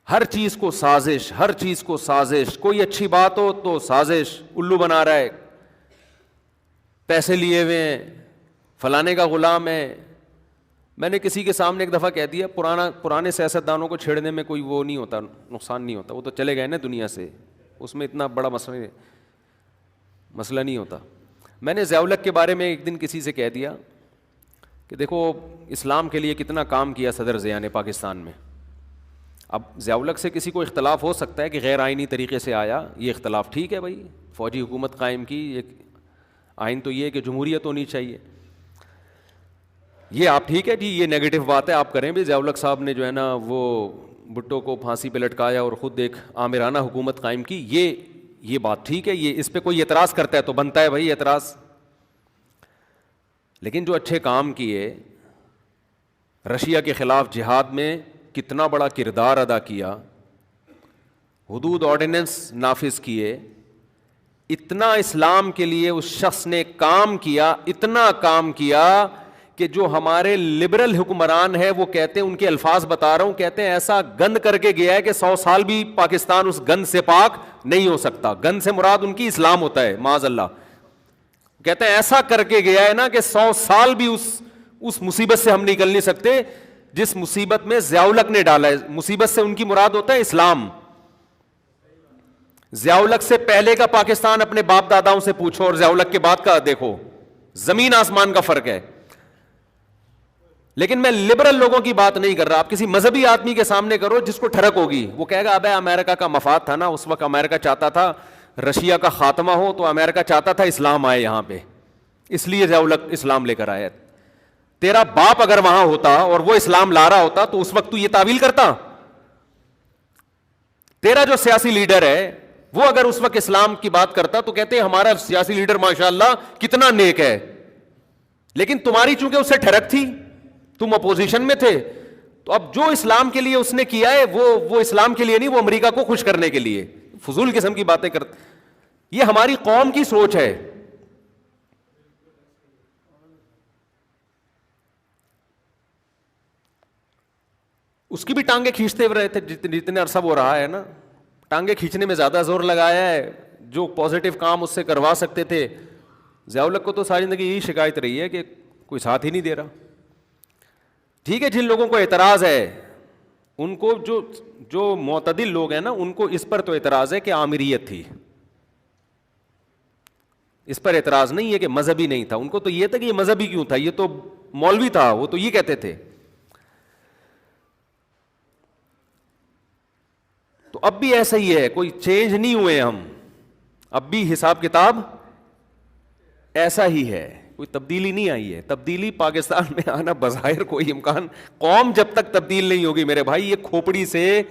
ہر چیز کو سازش، ہر چیز کو سازش، کوئی اچھی بات ہو تو سازش، الو بنا رہا ہے، پیسے لیے ہوئے ہیں، فلانے کا غلام ہے. میں نے کسی کے سامنے ایک دفعہ کہہ دیا پرانے سیاستدانوں کو چھیڑنے میں کوئی وہ نہیں ہوتا، نقصان نہیں ہوتا، وہ تو چلے گئے نا دنیا سے، اس میں اتنا بڑا مسئلہ نہیں ہوتا. میں نے ضیاء الحق کے بارے میں ایک دن کسی سے کہہ دیا کہ دیکھو اسلام کے لیے کتنا کام کیا صدر ضیاء نے پاکستان میں. اب ضیاء الحق سے کسی کو اختلاف ہو سکتا ہے کہ غیر آئینی طریقے سے آیا، یہ اختلاف ٹھیک ہے بھائی، فوجی حکومت قائم کی، ایک آئین تو یہ ہے کہ جمہوریت ہونی چاہیے، یہ آپ ٹھیک ہے جی، یہ نیگیٹو بات ہے آپ کریں بھی. ضیاء الحق صاحب نے جو ہے نا وہ بھٹو کو پھانسی پہ لٹکایا اور خود ایک آمرانہ حکومت قائم کی، یہ بات ٹھیک ہے، یہ اس پہ کوئی اعتراض کرتا ہے تو بنتا ہے بھائی اعتراض. لیکن جو اچھے کام کیے، رشیا کے خلاف جہاد میں کتنا بڑا کردار ادا کیا، حدود آرڈیننس نافذ کیے، اتنا اسلام کے لیے اس شخص نے کام کیا، اتنا کام کیا کہ جو ہمارے لبرل حکمران ہیں وہ کہتے ہیں، ان کے الفاظ بتا رہا ہوں، کہتے ہیں ایسا گند کر کے گیا ہے کہ 100 سال بھی پاکستان اس گند سے پاک نہیں ہو سکتا. گند سے مراد ان کی اسلام ہوتا ہے معاذ اللہ. کہتے ہیں ایسا کر کے گیا ہے نا کہ 100 سال بھی اس مصیبت سے ہم نکل نہیں سکتے جس مصیبت میں ضیاء الحق نے ڈالا ہے. مصیبت سے ان کی مراد ہوتا ہے اسلام. ضیاء الحق سے پہلے کا پاکستان اپنے باپ داداؤں سے پوچھو اور ضیاء الحق کے بعد کا دیکھو، زمین آسمان کا فرق ہے. لیکن میں لبرل لوگوں کی بات نہیں کر رہا. آپ کسی مذہبی آدمی کے سامنے کرو جس کو ٹھڑک ہوگی، وہ کہے گا ابے امریکہ کا مفاد تھا نا اس وقت، امریکہ چاہتا تھا رشیا کا خاتمہ ہو تو امریکہ چاہتا تھا اسلام آئے یہاں پہ، اس لیے ضیاء الحق اسلام لے کر آیا. تیرا باپ اگر وہاں ہوتا اور وہ اسلام لا رہا ہوتا تو اس وقت تو یہ تعویل کرتا؟ تیرا جو سیاسی لیڈر ہے وہ اگر اس وقت اسلام کی بات کرتا تو کہتے ہیں ہمارا سیاسی لیڈر ماشاءاللہ کتنا نیک ہے. لیکن تمہاری چونکہ اس سے ٹھڑک تھی، تم اپوزیشن میں تھے، تو اب جو اسلام کے لیے اس نے کیا ہے وہ اسلام کے لیے نہیں، وہ امریکہ کو خوش کرنے کے لیے فضول قسم کی باتیں کرتے. یہ ہماری قوم کی سوچ ہے. اس کی بھی ٹانگیں کھینچتے ہوئے رہے تھے جتنے عرصہ وہ رہا ہے نا، ٹانگیں کھینچنے میں زیادہ زور لگایا ہے. جو پازیٹیو کام اس سے کروا سکتے تھے، ضیاء الحق کو تو ساری زندگی یہی شکایت رہی ہے کہ کوئی ساتھ ہی نہیں دے رہا. ٹھیک ہے، جن لوگوں کو اعتراض ہے ان کو، جو معتدل لوگ ہیں نا ان کو اس پر تو اعتراض ہے کہ آمریت تھی، اس پر اعتراض نہیں ہے کہ مذہبی نہیں تھا. ان کو تو یہ تھا کہ یہ مذہبی کیوں تھا، یہ تو مولوی تھا، وہ تو یہ کہتے تھے. تو اب بھی ایسا ہی ہے، کوئی چینج نہیں ہوئے ہم، اب بھی حساب کتاب ایسا ہی ہے، کوئی تبدیلی نہیں آئی ہے. تبدیلی پاکستان میں آنا بظاہر کوئی امکان، قوم جب تک تبدیل نہیں ہوگی میرے بھائی، یہ کھوپڑی سے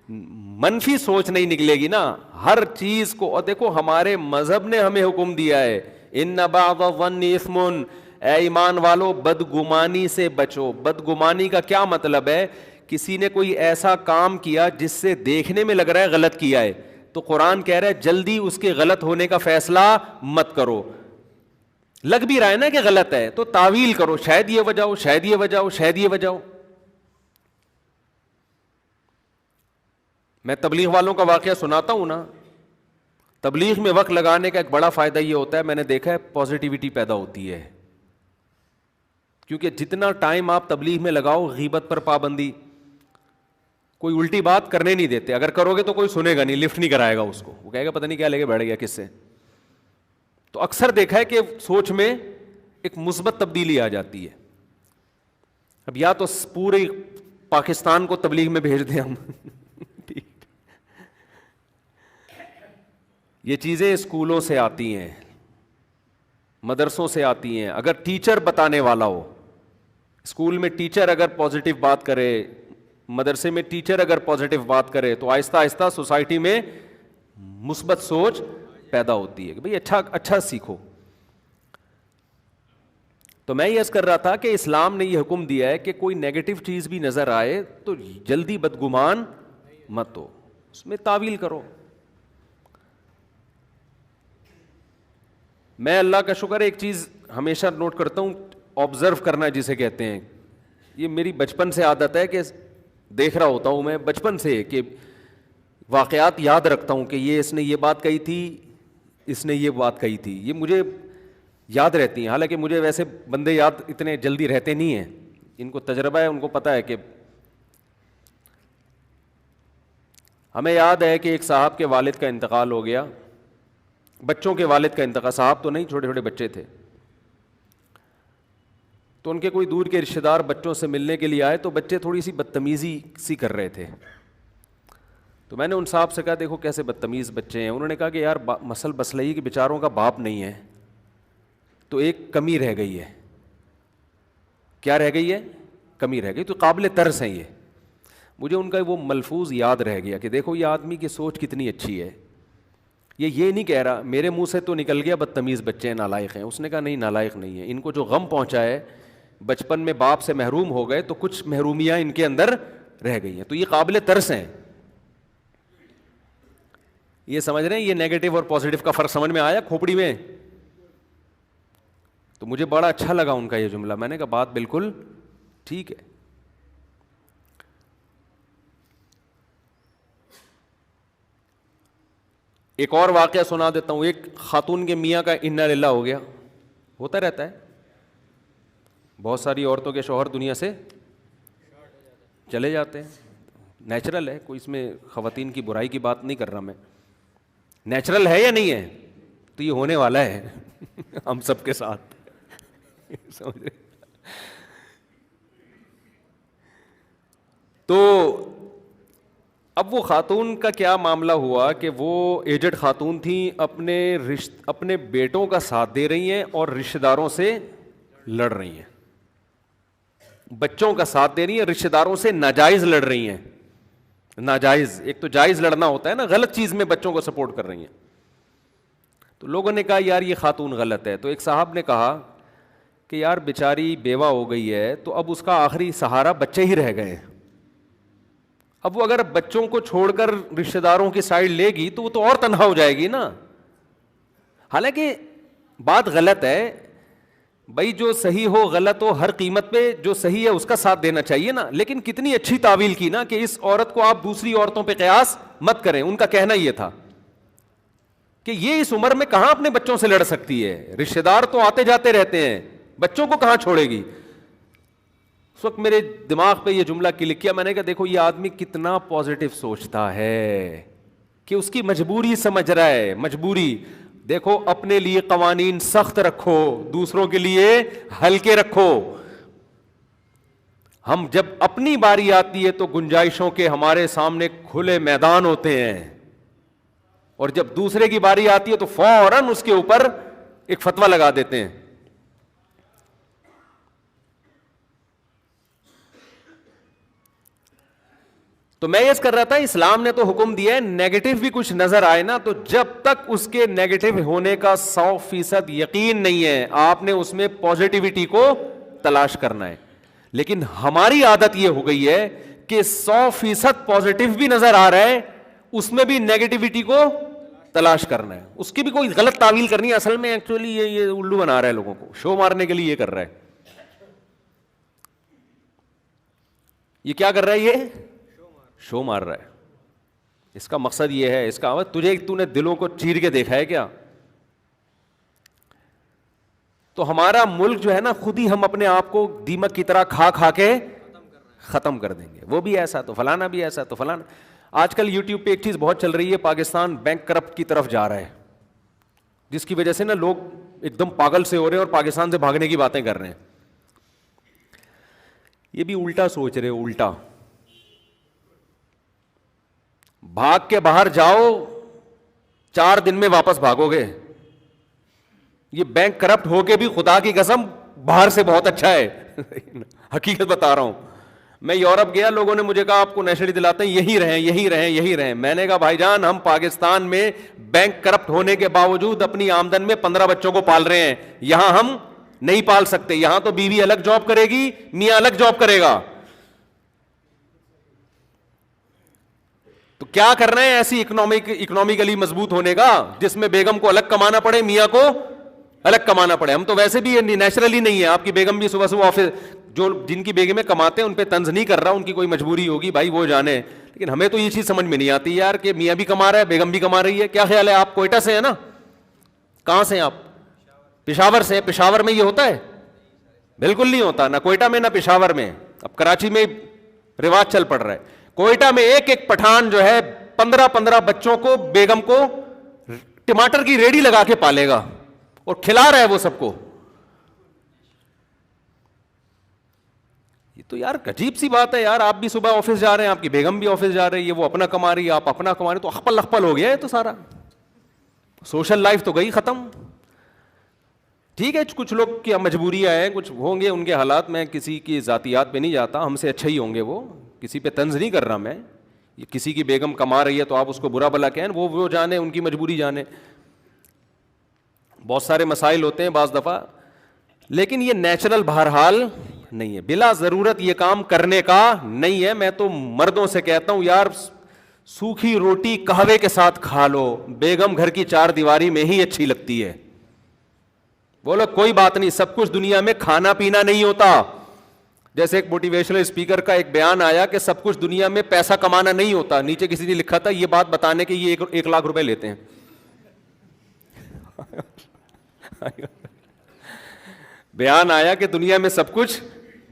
منفی سوچ نہیں نکلے گی نا ہر چیز کو. اور دیکھو ہمارے مذہب نے ہمیں حکم دیا ہے ان بعض الظن اثم، اے ایمان والو بدگمانی سے بچو. بدگمانی کا کیا مطلب ہے؟ کسی نے کوئی ایسا کام کیا جس سے دیکھنے میں لگ رہا ہے غلط کیا ہے، تو قرآن کہہ رہا ہے جلدی اس کے غلط ہونے کا فیصلہ مت کرو. لگ بھی رہا ہے نا کہ غلط ہے تو تعویل کرو، شاید یہ وجہ ہو، شاید یہ وجہ ہو، شاید یہ وجہ ہو. میں تبلیغ والوں کا واقعہ سناتا ہوں نا. تبلیغ میں وقت لگانے کا ایک بڑا فائدہ یہ ہوتا ہے، میں نے دیکھا ہے پازیٹیوٹی پیدا ہوتی ہے. کیونکہ جتنا ٹائم آپ تبلیغ میں لگاؤ، غیبت پر پابندی، کوئی الٹی بات کرنے نہیں دیتے. اگر کرو گے تو کوئی سنے گا نہیں، لفٹ نہیں کرائے گا اس کو، وہ کہے گا پتہ نہیں کیا لے کے بیٹھ گیا کس سے. تو اکثر دیکھا ہے کہ سوچ میں ایک مثبت تبدیلی آ جاتی ہے. اب یا تو پورے پاکستان کو تبلیغ میں بھیج دیں ہم. یہ چیزیں اسکولوں سے آتی ہیں، مدرسوں سے آتی ہیں. اگر ٹیچر بتانے والا ہو، اسکول میں ٹیچر اگر پازیٹیو بات کرے، مدرسے میں ٹیچر اگر پازیٹیو بات کرے، تو آہستہ آہستہ سوسائٹی میں مثبت سوچ پیدا ہوتی ہے کہ بھئی اچھا سیکھو. تو میں یہ عرض کر رہا تھا کہ اسلام نے یہ حکم دیا ہے کہ کوئی نیگیٹو چیز بھی نظر آئے تو جلدی بدگمان مت ہو، اس میں تعویل کرو. میں اللہ کا شکر ایک چیز ہمیشہ نوٹ کرتا ہوں، آبزرو کرنا جسے کہتے ہیں. یہ میری بچپن سے عادت ہے کہ دیکھ رہا ہوتا ہوں میں بچپن سے کہ واقعات یاد رکھتا ہوں کہ یہ اس نے یہ بات کہی تھی، اس نے یہ بات کہی تھی، یہ مجھے یاد رہتی ہیں. حالانکہ مجھے ویسے بندے یاد اتنے جلدی رہتے نہیں ہیں، ان کو تجربہ ہے، ان کو پتہ ہے کہ ہمیں یاد ہے کہ ایک صاحب کے والد کا انتقال ہو گیا، بچوں کے والد کا انتقال، صاحب تو نہیں، چھوٹے چھوٹے بچے تھے. تو ان کے کوئی دور کے رشتہ دار بچوں سے ملنے کے لیے آئے، تو بچے تھوڑی سی بدتمیزی سی کر رہے تھے. تو میں نے ان صاحب سے کہا دیکھو کیسے بدتمیز بچے ہیں. انہوں نے کہا کہ یار مسئلہ یہ کہ بیچاروں کا باپ نہیں ہے، تو ایک کمی رہ گئی ہے. کیا رہ گئی ہے؟ کمی رہ گئی. تو قابل ترس ہیں یہ. مجھے ان کا وہ ملفوظ یاد رہ گیا کہ دیکھو یہ آدمی کی سوچ کتنی اچھی ہے. یہ نہیں کہہ رہا میرے منہ سے تو نکل گیا بدتمیز بچے ہیں، نالائق ہیں. اس نے کہا نہیں، نالائق نہیں ہے. ان کو جو غم پہنچا ہے، بچپن میں باپ سے محروم ہو گئے، تو کچھ محرومیاں ان کے اندر رہ گئی ہیں، تو یہ قابل ترس ہیں. یہ سمجھ رہے ہیں یہ نیگیٹو اور پازیٹو کا فرق سمجھ میں آیا کھوپڑی میں؟ تو مجھے بڑا اچھا لگا ان کا یہ جملہ. میں نے کہا بات بالکل ٹھیک ہے. ایک اور واقعہ سنا دیتا ہوں. ایک خاتون کے میاں کا انا للہ ہو گیا، ہوتا رہتا ہے. بہت ساری عورتوں کے شوہر دنیا سے چلے جاتے ہیں، نیچرل ہے، کوئی اس میں خواتین کی برائی کی بات نہیں کر رہا میں. نیچرل ہے یا نہیں ہے؟ تو یہ ہونے والا ہے ہم سب کے ساتھ. سمجھ رہے؟ تو اب وہ خاتون کا کیا معاملہ ہوا کہ وہ ایجڈ خاتون تھیں، اپنے بیٹوں کا ساتھ دے رہی ہیں اور رشتہ داروں سے لڑ رہی ہیں. بچوں کا ساتھ دے رہی ہیں، رشتہ داروں سے ناجائز لڑ رہی ہیں. ناجائز، ایک تو جائز لڑنا ہوتا ہے نا، غلط چیز میں بچوں کو سپورٹ کر رہی ہیں. تو لوگوں نے کہا یار یہ خاتون غلط ہے. تو ایک صاحب نے کہا کہ یار بیچاری بیوہ ہو گئی ہے، تو اب اس کا آخری سہارا بچے ہی رہ گئے. اب وہ اگر بچوں کو چھوڑ کر رشتہ داروں کی سائڈ لے گی تو وہ تو اور تنہا ہو جائے گی نا. حالانکہ بات غلط ہے بھائی، جو صحیح ہو غلط ہو، ہر قیمت پہ جو صحیح ہے اس کا ساتھ دینا چاہیے نا. لیکن کتنی اچھی تعویل کی نا کہ اس عورت کو آپ دوسری عورتوں پہ قیاس مت کریں. ان کا کہنا یہ تھا کہ یہ اس عمر میں کہاں اپنے بچوں سے لڑ سکتی ہے، رشتہ دار تو آتے جاتے رہتے ہیں، بچوں کو کہاں چھوڑے گی. اس وقت میرے دماغ پہ یہ جملہ کلک کیا. میں نے کہا دیکھو یہ آدمی کتنا پازیٹیو سوچتا ہے کہ اس کی مجبوری سمجھ رہا ہے. مجبوری دیکھو، اپنے لیے قوانین سخت رکھو، دوسروں کے لیے ہلکے رکھو. ہم جب اپنی باری آتی ہے تو گنجائشوں کے ہمارے سامنے کھلے میدان ہوتے ہیں، اور جب دوسرے کی باری آتی ہے تو فوراً اس کے اوپر ایک فتویٰ لگا دیتے ہیں. تو میں یہ کر رہا تھا، اسلام نے تو حکم دیا ہے نیگیٹو بھی کچھ نظر آئے نا، تو جب تک اس کے نیگیٹو ہونے کا 100% یقین نہیں ہے، آپ نے اس میں پازیٹیوٹی کو تلاش کرنا ہے. لیکن ہماری عادت یہ ہو گئی ہے کہ 100% پازیٹیو بھی نظر آ رہا ہے، اس میں بھی نیگیٹیوٹی کو تلاش کرنا ہے، اس کی بھی کوئی غلط تعویل کرنی ہے. اصل میں ایکچولی یہ الو بنا رہا ہے لوگوں کو، شو مارنے کے لیے یہ کر رہا ہے. یہ کیا کر رہا ہے؟ یہ شو مار رہا ہے. اس کا مقصد یہ ہے، اس کا تو نے دلوں کو چیر کے دیکھا ہے کیا؟ تو ہمارا ملک جو ہے نا، خود ہی ہم اپنے آپ کو دیمک کی طرح کھا کھا کے ختم کر دیں گے. وہ بھی ایسا تو فلانا بھی ایسا تو فلانا. آج کل یوٹیوب پہ ایک چیز بہت چل رہی ہے، پاکستان بینک کرپٹ کی طرف جا رہا ہے، جس کی وجہ سے نا لوگ ایک دم پاگل سے ہو رہے ہیں اور پاکستان سے بھاگنے کی باتیں کر رہے ہیں. یہ بھی الٹا سوچ رہے ہو، الٹا. بھاگ کے باہر جاؤ، 4 دن میں واپس بھاگو گے. یہ بینک کرپٹ ہو کے بھی خدا کی قسم باہر سے بہت اچھا ہے. حقیقت بتا رہا ہوں. میں یورپ گیا، لوگوں نے مجھے کہا آپ کو نیشنلٹی دلاتے ہیں، یہی رہیں یہی رہیں یہی رہیں. میں نے کہا بھائی جان، ہم پاکستان میں بینک کرپٹ ہونے کے باوجود اپنی آمدن میں 15 بچوں کو پال رہے ہیں. یہاں ہم نہیں پال سکتے. یہاں تو بیوی الگ جاب کرے گی، میاں الگ جاب کرے گا. تو کیا کرنا ہے ایسی اکنامکلی مضبوط ہونے کا جس میں بیگم کو الگ کمانا پڑے، میاں کو الگ کمانا پڑے. ہم تو ویسے بھی نیچرلی نہیں ہے. آپ کی بیگم بھی صبح آفس، جو جن کی بیگمیں کماتے ہیں ان پہ طنز نہیں کر رہا, ان کی کوئی مجبوری ہوگی بھائی وہ جانے, لیکن ہمیں تو یہ چیز سمجھ میں نہیں آتی یار کہ میاں بھی کما رہا ہے بیگم بھی کما رہی ہے. کیا خیال ہے, آپ کوئٹہ سے ہیں نا, کہاں سے ہیں آپ؟ پشاور سے. پشاور میں یہ ہوتا ہے؟ بالکل نہیں ہوتا, نہ کوئٹہ میں نہ پشاور میں. اب کراچی میں رواج چل پڑ رہا ہے. کوئٹہ میں ایک ایک پٹھان جو ہے 15 بچوں کو, بیگم کو ٹماٹر کی ریڑھی لگا کے پالے گا اور کھلا رہا ہے وہ سب کو. یہ تو یار عجیب سی بات ہے یار. آپ بھی صبح آفس جا رہے ہیں, آپ کی بیگم بھی آفس جا رہی ہے, وہ اپنا کما رہی ہے, آپ اپنا کما رہے, تو اخپل اخپل ہو گیا ہے تو سارا. سوشل لائف تو گئی ختم. ٹھیک ہے کچھ لوگ کی مجبوریاں ہیں, کچھ ہوں گے ان کے حالات, میں کسی کی ذاتیات پہ نہیں جاتا, ہم سے اچھے ہی ہوں گے وہ, کسی پہ طنز نہیں کر رہا میں. کسی کی بیگم کما رہی ہے تو آپ اس کو برا بلا کہیں, وہ جانے, ان کی مجبوری جانے. بہت سارے مسائل ہوتے ہیں بعض دفعہ, لیکن یہ نیچرل بہرحال نہیں ہے, بلا ضرورت یہ کام کرنے کا نہیں ہے. میں تو مردوں سے کہتا ہوں یار سوکھی روٹی قہوے کے ساتھ کھا لو, بیگم گھر کی چار دیواری میں ہی اچھی لگتی ہے. بولو کوئی بات نہیں, سب کچھ دنیا میں کھانا پینا نہیں ہوتا. جیسے ایک موٹیویشنل اسپیکر کا ایک بیان آیا کہ سب کچھ دنیا میں پیسہ کمانا نہیں ہوتا, نیچے کسی نے لکھا تھا یہ بات بتانے کے یہ 1 لاکھ روپے لیتے ہیں. بیان آیا کہ دنیا میں سب کچھ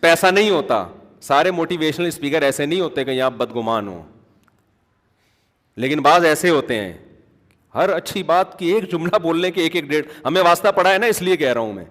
پیسہ نہیں ہوتا. سارے موٹیویشنل اسپیکر ایسے نہیں ہوتے کہ یہاں بدگمان ہو, لیکن بعض ایسے ہوتے ہیں ہر اچھی بات کی ایک جملہ بولنے کے 1-1 ڈیڑھ. ہمیں واسطہ پڑا ہے نا, اس لیے کہہ رہا ہوں میں.